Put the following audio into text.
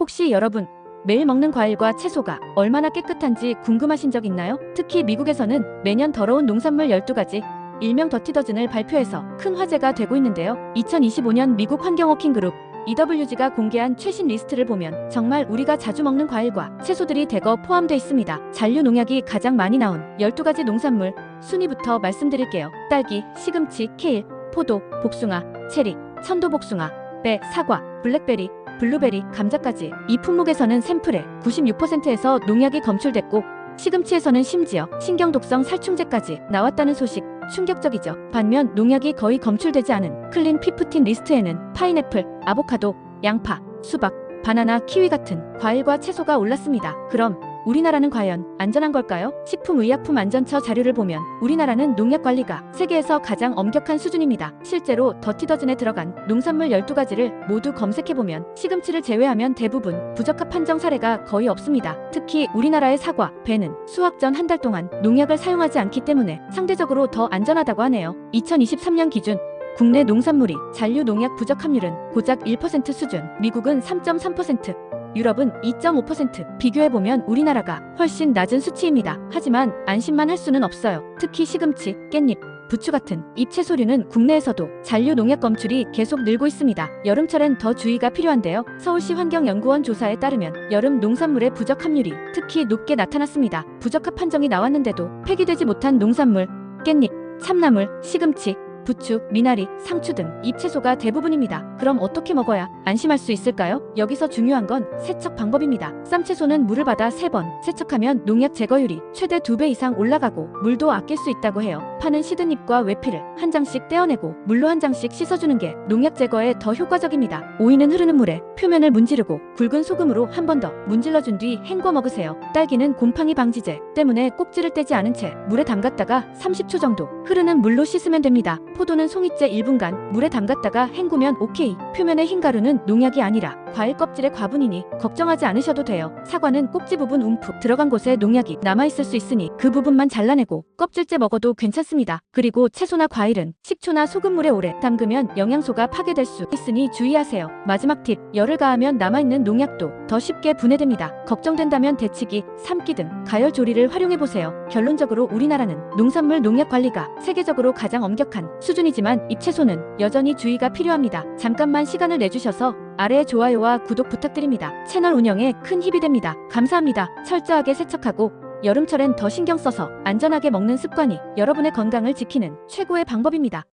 혹시 여러분 매일 먹는 과일과 채소가 얼마나 깨끗한지 궁금하신 적 있나요? 특히 미국에서는 매년 더러운 농산물 12가지 일명 더티 더즌을 발표해서 큰 화제가 되고 있는데요. 2025년 미국 환경워킹그룹 EWG가 공개한 최신 리스트를 보면 정말 우리가 자주 먹는 과일과 채소들이 대거 포함되어 있습니다. 잔류 농약이 가장 많이 나온 12가지 농산물 순위부터 말씀드릴게요. 딸기, 시금치, 케일, 포도, 복숭아, 체리, 천도복숭아, 배, 사과, 블랙베리, 블루베리, 감자까지 이 품목에서는 샘플의 96%에서 농약이 검출됐고 시금치에서는 심지어 신경독성 살충제까지 나왔다는 소식 충격적이죠. 반면 농약이 거의 검출되지 않은 클린 15 리스트에는 파인애플, 아보카도, 양파, 수박, 바나나, 키위 같은 과일과 채소가 올랐습니다. 그럼 우리나라는 과연 안전한 걸까요? 식품의약품안전처 자료를 보면 우리나라는 농약 관리가 세계에서 가장 엄격한 수준입니다. 실제로 더티 더즌에 들어간 농산물 12가지를 모두 검색해보면 시금치를 제외하면 대부분 부적합 판정 사례가 거의 없습니다. 특히 우리나라의 사과, 배는 수확 전 한 달 동안 농약을 사용하지 않기 때문에 상대적으로 더 안전하다고 하네요. 2023년 기준 국내 농산물이 잔류 농약 부적 함률은 고작 1% 수준, 미국은 3.3%, 유럽은 2.5%. 비교해보면 우리나라가 훨씬 낮은 수치입니다. 하지만 안심만 할 수는 없어요. 특히 시금치, 깻잎, 부추 같은 잎채소류는 국내에서도 잔류 농약 검출이 계속 늘고 있습니다. 여름철엔 더 주의가 필요한데요. 서울시 환경연구원 조사에 따르면 여름 농산물의 부적 함률이 특히 높게 나타났습니다. 부적합 판정이 나왔는데도 폐기되지 못한 농산물, 깻잎, 참나물, 시금치, 부추, 미나리, 상추 등 잎채소가 대부분입니다. 그럼 어떻게 먹어야 안심할 수 있을까요? 여기서 중요한 건 세척 방법입니다. 쌈채소는 물을 받아 3번 세척하면 농약 제거율이 최대 2배 이상 올라가고 물도 아낄 수 있다고 해요. 파는 시든 잎과 외피를 한 장씩 떼어내고 물로 한 장씩 씻어주는 게 농약 제거에 더 효과적입니다. 오이는 흐르는 물에 표면을 문지르고 굵은 소금으로 한 번 더 문질러준 뒤 헹궈 먹으세요. 딸기는 곰팡이 방지제 때문에 꼭지를 떼지 않은 채 물에 담갔다가 30초 정도 흐르는 물로 씻으면 됩니다. 포도는 송이째 1분간 물에 담갔다가 헹구면 오케이. 표면의 흰 가루는 농약이 아니라 과일 껍질의 과분이니 걱정하지 않으셔도 돼요. 사과는 꼭지 부분 움푹 들어간 곳에 농약이 남아있을 수 있으니 그 부분만 잘라내고 껍질째 먹어도 괜찮습니다. 그리고 채소나 과일은 식초나 소금물에 오래 담그면 영양소가 파괴될 수 있으니 주의하세요. 마지막 팁, 열을 가하면 남아있는 농약도 더 쉽게 분해됩니다. 걱정된다면 데치기, 삶기 등 가열 조리를 활용해보세요. 결론적으로 우리나라는 농산물 농약 관리가 세계적으로 가장 엄격한 수준이지만 잎채소는 여전히 주의가 필요합니다. 잠깐만 시간을 내주셔서 아래의 좋아요와 구독 부탁드립니다. 채널 운영에 큰 힘이 됩니다. 감사합니다. 철저하게 세척하고 여름철엔 더 신경 써서 안전하게 먹는 습관이 여러분의 건강을 지키는 최고의 방법입니다.